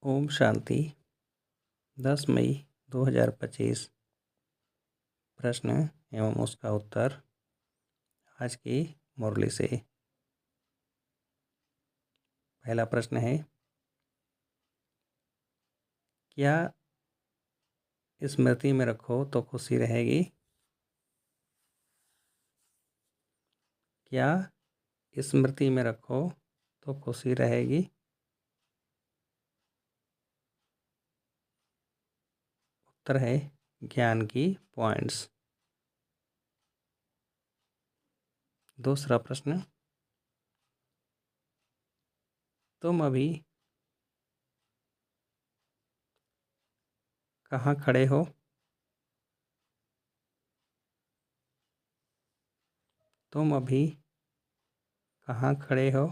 ओम शांति। 10 मई 2025। प्रश्न एवं उसका उत्तर आज की मुरली से। पहला प्रश्न है, क्या स्मृति में रखो तो खुशी रहेगी? क्या स्मृति में रखो तो खुशी रहेगी? उत्तर है ज्ञान की पॉइंट्स। दूसरा प्रश्न, तुम अभी कहाँ खड़े हो? तुम अभी कहाँ खड़े हो?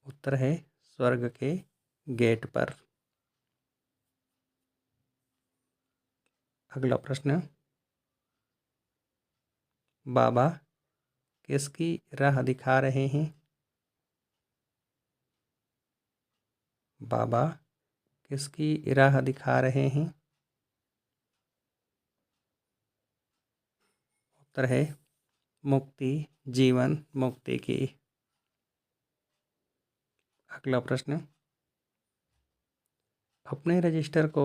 उत्तर है स्वर्ग के गेट पर। अगला प्रश्न, बाबा किसकी राह दिखा रहे हैं? बाबा किसकी राह दिखा रहे हैं? उत्तर है मुक्ति, जीवन मुक्ति की। अगला प्रश्न, अपने रजिस्टर को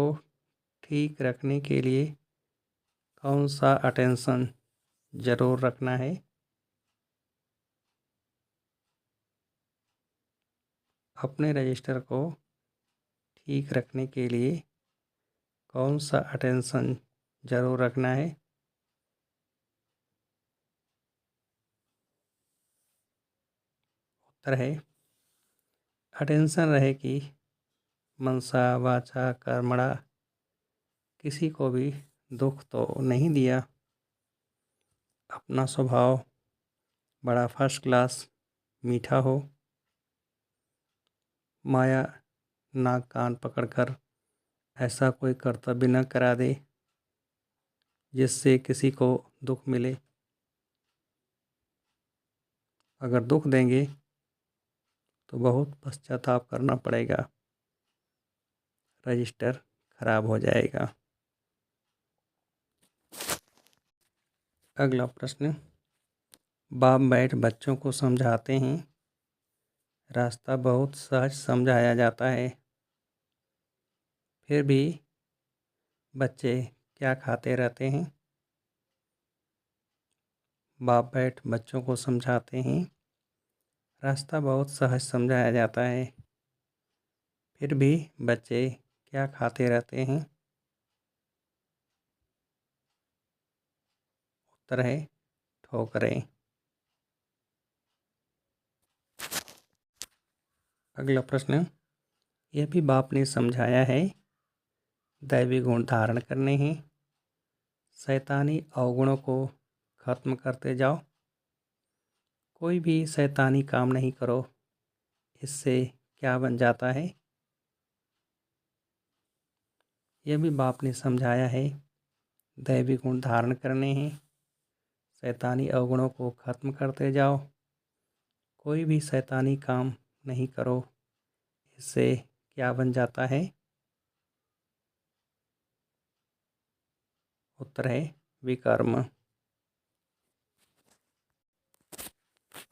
ठीक रखने के लिए कौन सा अटेंशन जरूर रखना है? अपने रजिस्टर को ठीक रखने के लिए कौन सा अटेंशन जरूर रखना है? उत्तर है अटेंशन रहे कि मनसा वाचा कर्मणा किसी को भी दुख तो नहीं दिया, अपना स्वभाव बड़ा फर्स्ट क्लास मीठा हो, माया नाक कान पकड़कर ऐसा कोई कर्तव्य न करा दे जिससे किसी को दुख मिले। अगर दुख देंगे तो बहुत पश्चाताप करना पड़ेगा, रजिस्टर खराब हो जाएगा। अगला प्रश्न, बाप बैठ बच्चों को समझाते हैं, रास्ता बहुत सहज समझाया जाता है, फिर भी बच्चे क्या खाते रहते हैं? बाप बैठ बच्चों को समझाते हैं, रास्ता बहुत सहज समझाया जाता है, फिर भी बच्चे क्या खाते रहते हैं? उत्तर है ठोकरें। अगला प्रश्न, यह भी बाप ने समझाया है, दैवी गुण धारण करने हैं, शैतानी अवगुणों को खत्म करते जाओ, कोई भी शैतानी काम नहीं करो, इससे क्या बन जाता है? यह भी बाप ने समझाया है, दैवी गुण धारण करने हैं, शैतानी अवगुणों को खत्म करते जाओ, कोई भी शैतानी काम नहीं करो, इससे क्या बन जाता है? उत्तर है विकर्म।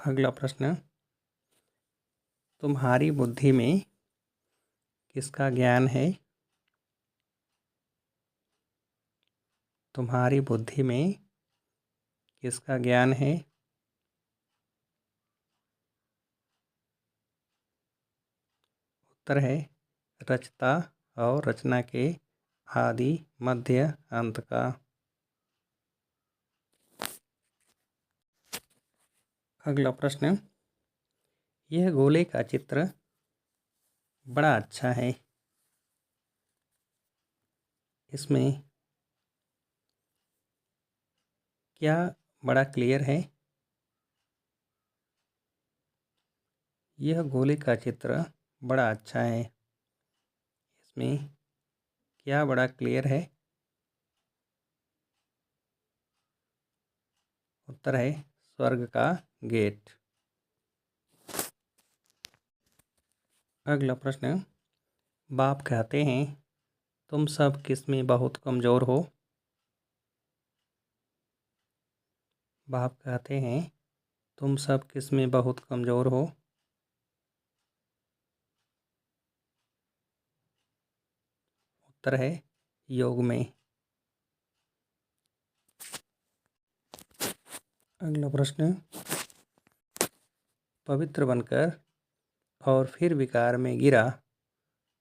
अगला प्रश्न, तुम्हारी बुद्धि में किसका ज्ञान है? तुम्हारी बुद्धि में किसका ज्ञान है? उत्तर है रचता और रचना के आदि मध्य अंत का। अगला प्रश्न, यह गोले का चित्र बड़ा अच्छा है, इसमें क्या बड़ा क्लियर है? यह गोले का चित्र बड़ा अच्छा है, इसमें क्या बड़ा क्लियर है? उत्तर है स्वर्ग का गेट। अगला प्रश्न, बाप कहते हैं तुम सब किस में बहुत कमज़ोर हो। बाप कहते हैं तुम सब किस में बहुत कमज़ोर हो। उत्तर है योग में। अगला प्रश्न, पवित्र बनकर और फिर विकार में गिरा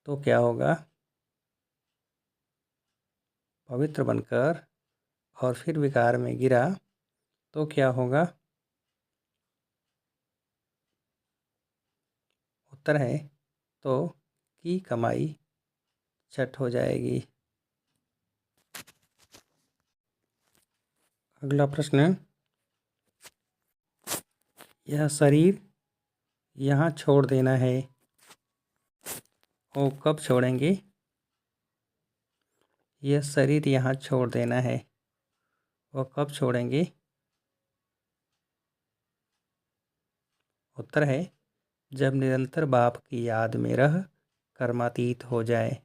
तो क्या होगा। पवित्र बनकर और फिर विकार में गिरा तो क्या होगा। उत्तर है तो की कमाई छठ हो जाएगी। अगला प्रश्न, यह शरीर यहाँ छोड़ देना है, वो कब छोड़ेंगे। यह शरीर यहाँ छोड़ देना है, वो कब छोड़ेंगे। उत्तर है जब निरंतर बाप की याद में रह कर्मातीत हो जाए।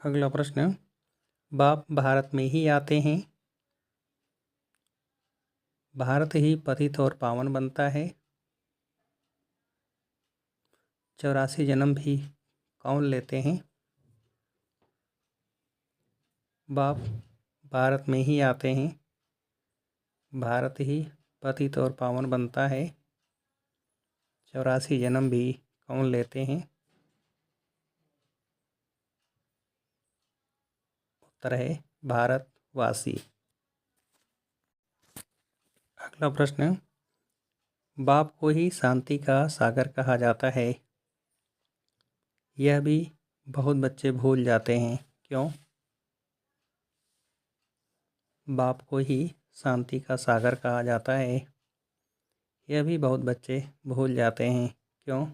अगला प्रश्न, बाप भारत में ही आते हैं, भारत ही पतित और पावन बनता है। 84 जन्म भी कौन लेते हैं। बाप भारत में ही आते हैं, भारत ही पतित और पावन बनता है। 84 जन्म भी कौन लेते हैं। उत्तर है भारतवासी। अगला प्रश्न, बाप को ही शांति का सागर कहा जाता है, यह भी बहुत बच्चे भूल जाते हैं, क्यों। बाप को ही शांति का सागर कहा जाता है, यह भी बहुत बच्चे भूल जाते हैं, क्यों।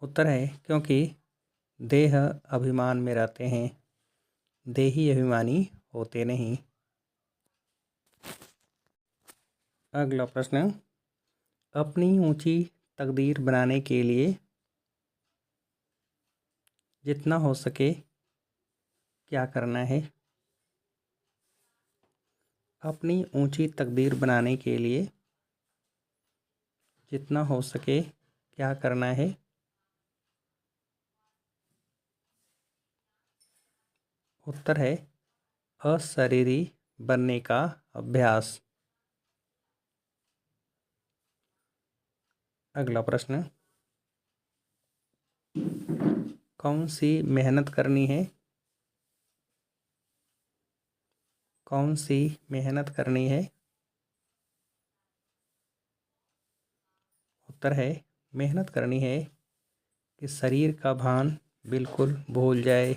उत्तर है क्योंकि देह अभिमान में रहते हैं, देही अभिमानी होते नहीं। अगला प्रश्न, अपनी ऊंची तकदीर बनाने के लिए जितना हो सके क्या करना है। अपनी ऊंची तकदीर बनाने के लिए जितना हो सके क्या करना है। उत्तर है अशरीरी बनने का अभ्यास। अगला प्रश्न, कौन सी मेहनत करनी है। कौन सी मेहनत करनी है। उत्तर है मेहनत करनी है कि शरीर का भान बिल्कुल भूल जाए,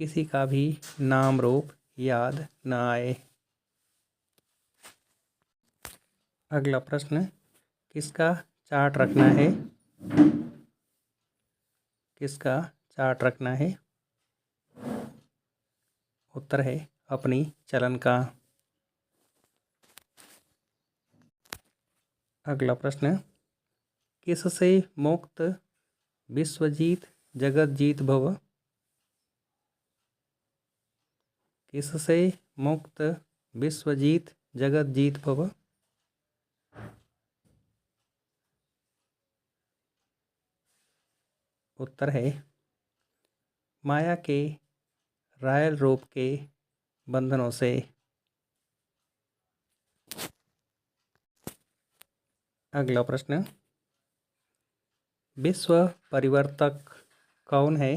किसी का भी नाम रूप याद न आए। अगला प्रश्न, किसका चार्ट रखना है। किसका चार्ट रखना है। उत्तर है अपनी चलन का। अगला प्रश्न, किससे मुक्त विश्वजीत जगत जीत भव। किससे मुक्त विश्वजीत जगत जीत भव। उत्तर है माया के रायल रूप के बंधनों से। अगला प्रश्न, विश्व परिवर्तक कौन है।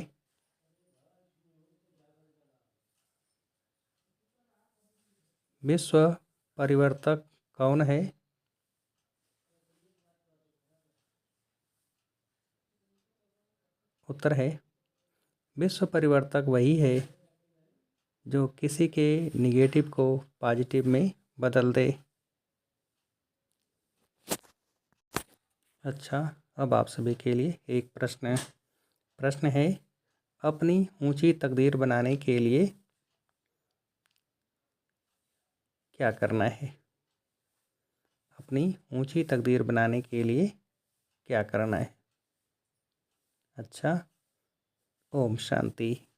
विश्व परिवर्तक कौन है। उत्तर है विश्व परिवर्तक वही है जो किसी के निगेटिव को पॉजिटिव में बदल दे। अच्छा, अब आप सभी के लिए एक प्रश्न है, अपनी ऊंची तकदीर बनाने के लिए क्या करना है? अपनी ऊंची तकदीर बनाने के लिए क्या करना है? अच्छा, ओम शांति।